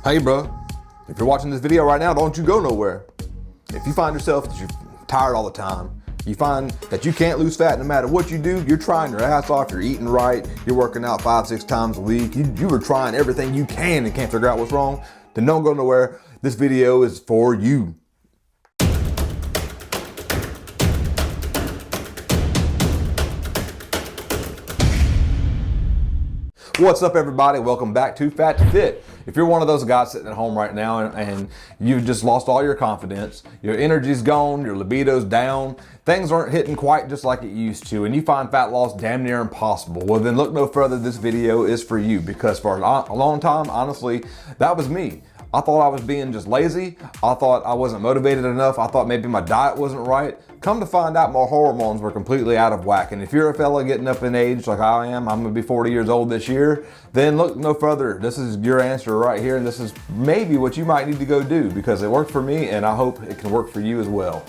Hey bro, if you're watching this video right now, don't you go nowhere. If you find yourself that you're tired all the time, you find that you can't lose fat no matter what you do, you're trying your ass off, you're eating right, you're working out 5-6 times a week, you are trying everything you can and can't figure out what's wrong, then don't go nowhere. This video is for you. What's up everybody? Welcome back to Fat to Fit. If you're one of those guys sitting at home right now and you've just lost all your confidence, your energy's gone, your libido's down, things aren't hitting quite just like it used to, and you find fat loss damn near impossible, well then look no further. This video is for you, because for a long time, honestly, that was me. I thought I was being just lazy. I thought I wasn't motivated enough. I thought maybe my diet wasn't right. Come to find out, my hormones were completely out of whack. And if you're a fella getting up in age like I am, I'm gonna be 40 years old this year, then look no further. This is your answer right here, and this is maybe what you might need to go do, because it worked for me and I hope it can work for you as well.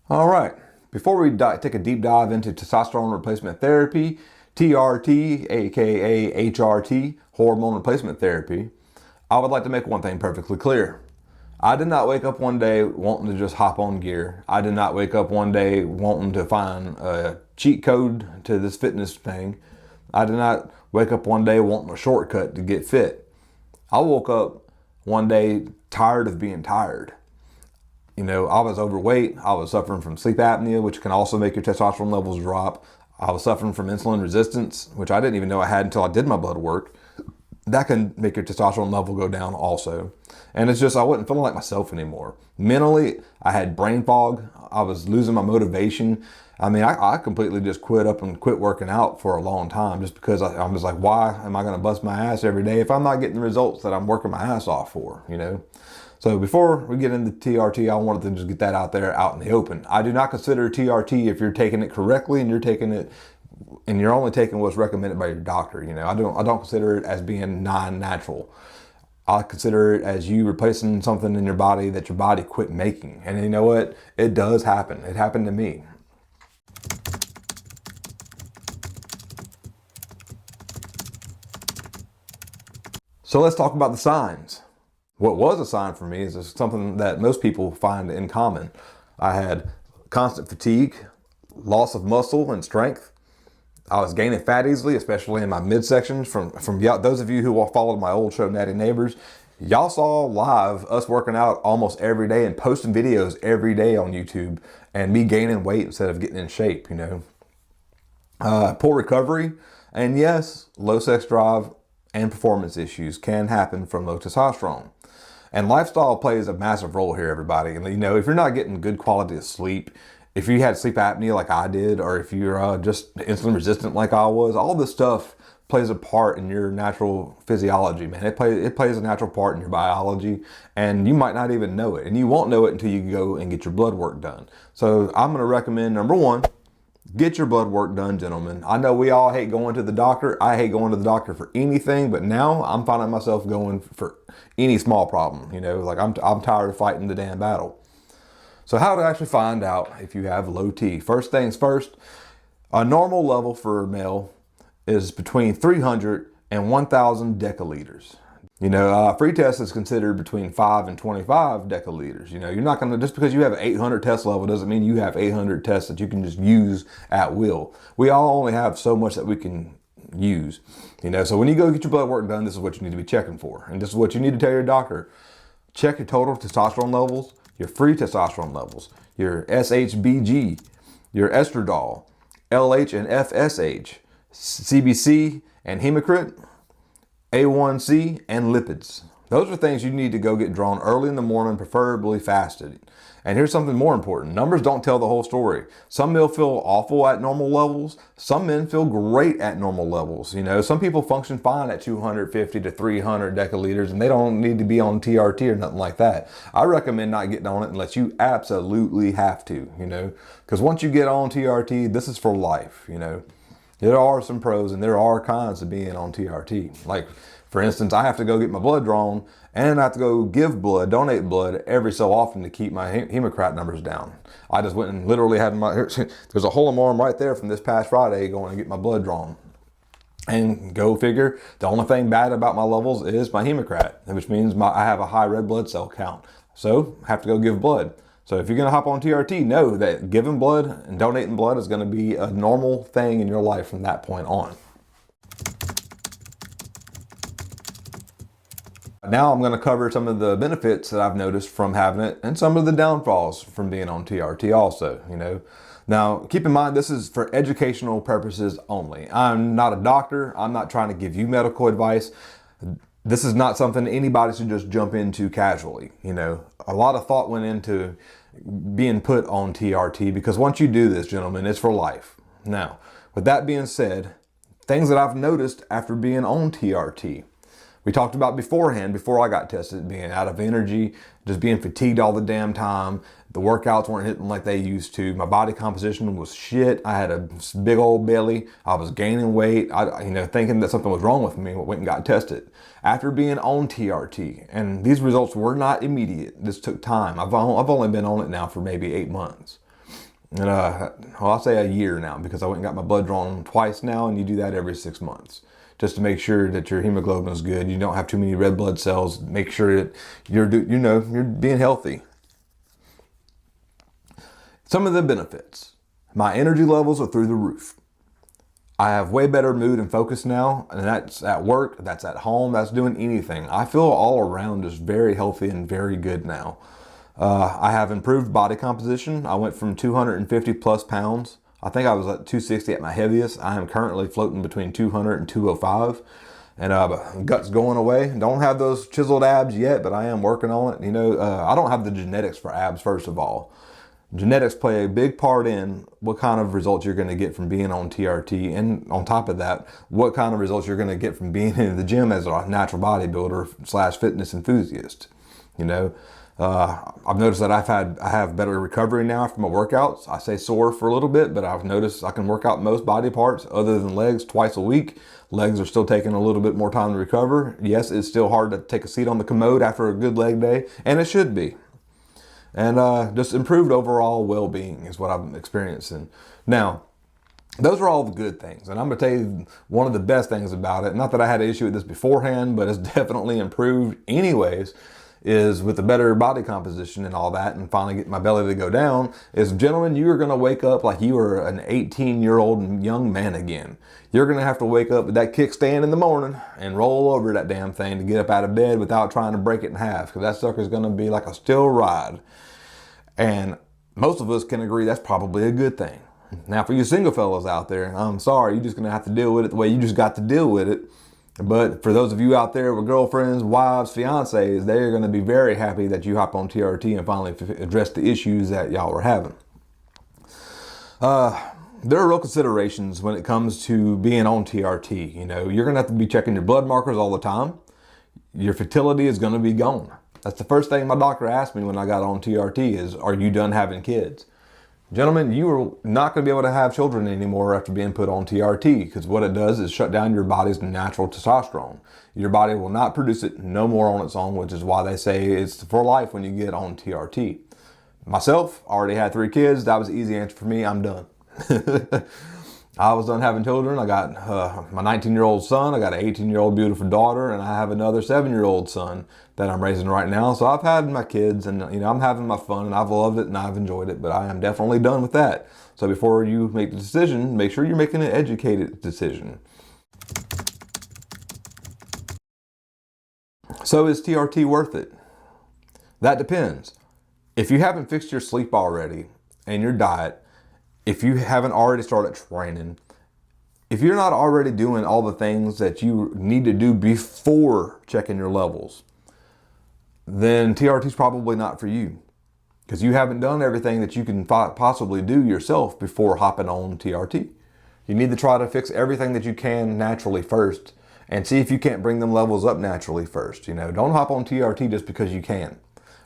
All right, before we take a deep dive into testosterone replacement therapy, TRT, aka HRT, hormone replacement therapy, I would like to make one thing perfectly clear. I did not wake up one day wanting to just hop on gear. I did not wake up one day wanting to find a cheat code to this fitness thing. I did not wake up one day wanting a shortcut to get fit. I woke up one day tired of being tired. You know, I was overweight. I was suffering from sleep apnea, which can also make your testosterone levels drop. I was suffering from insulin resistance, which I didn't even know I had until I did my blood work. That can make your testosterone level go down also. And it's just, I wasn't feeling like myself anymore. Mentally, I had brain fog. I was losing my motivation. I mean, I completely just quit working out for a long time, just because I was like, why am I gonna bust my ass every day if I'm not getting the results that I'm working my ass off for, you know? So before we get into TRT, I wanted to just get that out there, out in the open. I do not consider TRT, if you're taking it correctly and you're only taking what's recommended by your doctor. You know, I don't consider it as being non-natural. I consider it as you replacing something in your body that your body quit making. And you know what? It does happen. It happened to me. So let's talk about the signs. What was a sign for me is something that most people find in common. I had constant fatigue, loss of muscle and strength. I was gaining fat easily, especially in my midsections. From those of you who followed my old show, Natty Neighbors, y'all saw live us working out almost every day and posting videos every day on YouTube, and me gaining weight instead of getting in shape, you know. Poor recovery, and yes, low sex drive and performance issues can happen from low testosterone. And lifestyle plays a massive role here, everybody. And you know, if you're not getting good quality of sleep, if you had sleep apnea like I did, or if you're just insulin resistant like I was, all this stuff plays a part in your natural physiology, man. It plays a natural part in your biology, and you might not even know it. And you won't know it until you go and get your blood work done. So I'm gonna recommend, number one, get your blood work done, gentlemen. I know we all hate going to the doctor. I hate going to the doctor for anything, but now I'm finding myself going for any small problem. You know, like I'm tired of fighting the damn battle. So how to actually find out if you have low T? First things first, a normal level for a male is between 300 and 1,000 deciliters. You know, free test is considered between 5 and 25 deciliters. You know, you're not gonna, just because you have an 800 test level doesn't mean you have 800 tests that you can just use at will. We all only have so much that we can use. You know, so when you go get your blood work done, this is what you need to be checking for. And this is what you need to tell your doctor. Check your total testosterone levels, your free testosterone levels, your SHBG, your estradiol, LH and FSH, CBC and hematocrit, A1C, and lipids. Those are things you need to go get drawn early in the morning, preferably fasted. And here's something more important. Numbers don't tell the whole story. Some men feel awful at normal levels. Some men feel great at normal levels. You know, some people function fine at 250 to 300 deciliters, and they don't need to be on TRT or nothing like that. I recommend not getting on it unless you absolutely have to, you know, because once you get on TRT, this is for life, you know. There are some pros and there are cons to being on TRT. Like, for instance, I have to go get my blood drawn, and I have to go give blood, donate blood every so often to keep my hematocrit numbers down. I just went and literally had there's a hole in my arm right there from this past Friday going to get my blood drawn. And go figure, the only thing bad about my levels is my hemocrit, which means I have a high red blood cell count. So I have to go give blood. So if you're gonna hop on TRT, know that giving blood and donating blood is gonna be a normal thing in your life from that point on. Now I'm gonna cover some of the benefits that I've noticed from having it and some of the downfalls from being on TRT also, Now, keep in mind, this is for educational purposes only. I'm not a doctor. I'm not trying to give you medical advice. This is not something anybody should just jump into casually. A lot of thought went into being put on TRT because once you do this, gentlemen, it's for life. Now, with that being said, things that I've noticed after being on TRT. We talked about beforehand, before I got tested, being out of energy, just being fatigued all the damn time. The workouts weren't hitting like they used to. My body composition was shit. I had a big old belly. I was gaining weight. Thinking that something was wrong with me, went and got tested. After being on TRT, and these results were not immediate. This took time. I've only been on it now for maybe 8 months. And I'll say a year now because I went and got my blood drawn twice now, and you do that every 6 months. Just to make sure that your hemoglobin is good. You don't have too many red blood cells. Make sure that you're being healthy. Some of the benefits. My energy levels are through the roof. I have way better mood and focus now, and that's at work, that's at home, that's doing anything. I feel all around just very healthy and very good now. I have improved body composition. I went from 250 plus pounds. I think I was at 260 at my heaviest. I am currently floating between 200 and 205. And guts going away. Don't have those chiseled abs yet, but I am working on it. I don't have the genetics for abs, first of all. Genetics play a big part in what kind of results you're going to get from being on TRT. And on top of that, what kind of results you're going to get from being in the gym as a natural bodybuilder / fitness enthusiast. I've noticed that I have better recovery now after my workouts. I stay sore for a little bit, but I've noticed I can work out most body parts other than legs twice a week. Legs are still taking a little bit more time to recover. Yes, it's still hard to take a seat on the commode after a good leg day, and it should be. And just improved overall well-being is what I'm experiencing. Now, those are all the good things. And I'm going to tell you one of the best things about it, not that I had an issue with this beforehand, but it's definitely improved anyways, is with the better body composition and all that, and finally getting my belly to go down, is, gentlemen, you are going to wake up like you are an 18-year-old young man again. You're going to have to wake up with that kickstand in the morning and roll over that damn thing to get up out of bed without trying to break it in half, because that sucker's going to be like a steel ride. And most of us can agree that's probably a good thing. Now, for you single fellas out there, I'm sorry, you're just going to have to deal with it the way you just got to deal with it. But for those of you out there with girlfriends, wives, fiancés, they're going to be very happy that you hop on TRT and finally address the issues that y'all were having. There are real considerations when it comes to being on TRT. You're going to have to be checking your blood markers all the time. Your fertility is going to be gone. That's the first thing my doctor asked me when I got on TRT is, are you done having kids? Gentlemen, you are not going to be able to have children anymore after being put on TRT, because what it does is shut down your body's natural testosterone. Your body will not produce it no more on its own, which is why they say it's for life when you get on TRT. Myself, already had 3 kids. That was the easy answer for me. I'm done. I was done having children. I got my 19-year-old son. I got an 18-year-old beautiful daughter, and I have another 7-year-old son that I'm raising right now. So I've had my kids, and I'm having my fun, and I've loved it, and I've enjoyed it, but I am definitely done with that. So before you make the decision, make sure you're making an educated decision. So is TRT worth it? That depends. If you haven't fixed your sleep already and your diet, if you haven't already started training, if you're not already doing all the things that you need to do before checking your levels, then TRT is probably not for you, because you haven't done everything that you can possibly do yourself before hopping on TRT. You need to try to fix everything that you can naturally first and see if you can't bring them levels up naturally first. Don't hop on TRT just because you can,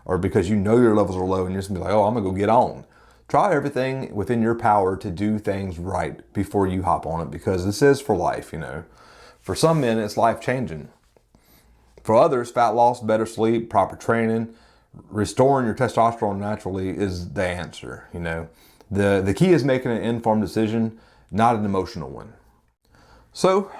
or because you know your levels are low and you're just gonna be like, oh, I'm gonna go get on. Try everything within your power to do things right before you hop on it, because this is for life. For some men, it's life-changing. For others, fat loss, better sleep, proper training, restoring your testosterone naturally is the answer. The key is making an informed decision, not an emotional one. So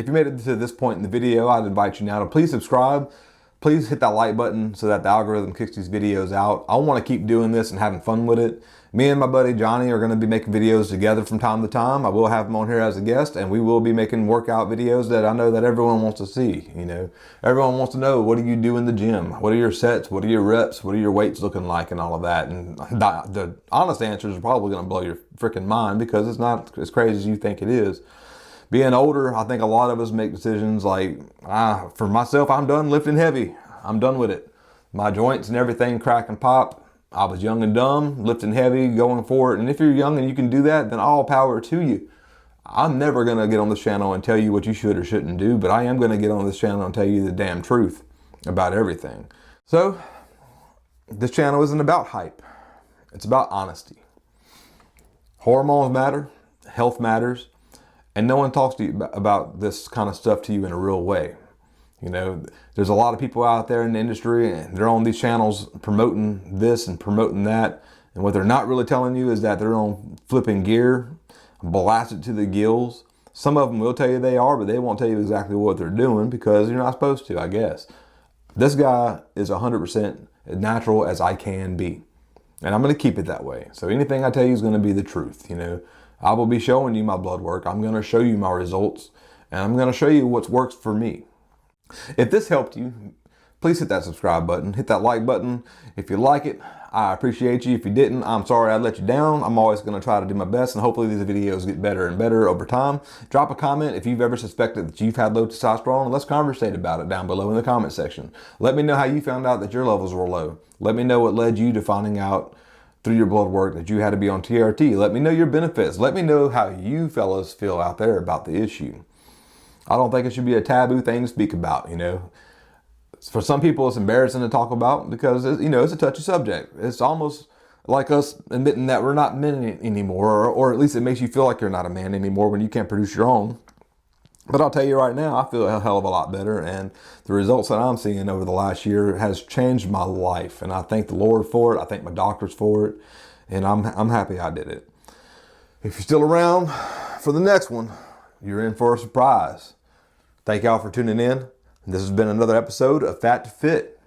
If you made it to this point in the video, I'd invite you now to please subscribe. Please hit that like button so that the algorithm kicks these videos out. I want to keep doing this and having fun with it. Me and my buddy Johnny are going to be making videos together from time to time. I will have him on here as a guest, and we will be making workout videos that I know that everyone wants to see. You know, everyone wants to know, what do you do in the gym? What are your sets? What are your reps? What are your weights looking like and all of that? And the honest answers are probably going to blow your freaking mind, because it's not as crazy as you think it is. Being older, I think a lot of us make decisions like, for myself, I'm done lifting heavy. I'm done with it. My joints and everything crack and pop. I was young and dumb, lifting heavy, going for it. And if you're young and you can do that, then all power to you. I'm never going to get on this channel and tell you what you should or shouldn't do, but I am going to get on this channel and tell you the damn truth about everything. So, this channel isn't about hype. It's about honesty. Hormones matter. Health matters. And no one talks to you about this kind of stuff to you in a real way. You know, there's a lot of people out there in the industry, and they're on these channels promoting this and promoting that. And what they're not really telling you is that they're on flipping gear, blasted to the gills. Some of them will tell you they are, but they won't tell you exactly what they're doing, because you're not supposed to, I guess. This guy is 100% as natural as I can be. And I'm going to keep it that way. So anything I tell you is going to be the truth, you know. I will be showing you my blood work. I'm going to show you my results, and I'm going to show you what works for me. If this helped you, please hit that subscribe button, hit that like button. If you like it, I appreciate you. If you didn't, I'm sorry I let you down. I'm always going to try to do my best, and hopefully these videos get better and better over time. Drop a comment if you've ever suspected that you've had low testosterone, and let's conversate about it down below in the comment section. Let me know how you found out that your levels were low. Let me know what led you to finding out through your blood work that you had to be on TRT. Let me know your benefits. Let me know how you fellas feel out there about the issue. I don't think it should be a taboo thing to speak about, you know. For some people, it's embarrassing to talk about because, you know, it's a touchy subject. It's almost like us admitting that we're not men anymore, or at least it makes you feel like you're not a man anymore when you can't produce your own. But I'll tell you right now, I feel a hell of a lot better, and the results that I'm seeing over the last year has changed my life, and I thank the Lord for it. I thank my doctors for it, and I'm happy I did it. If you're still around for the next one, you're in for a surprise. Thank y'all for tuning in. This has been another episode of Fat to Fit.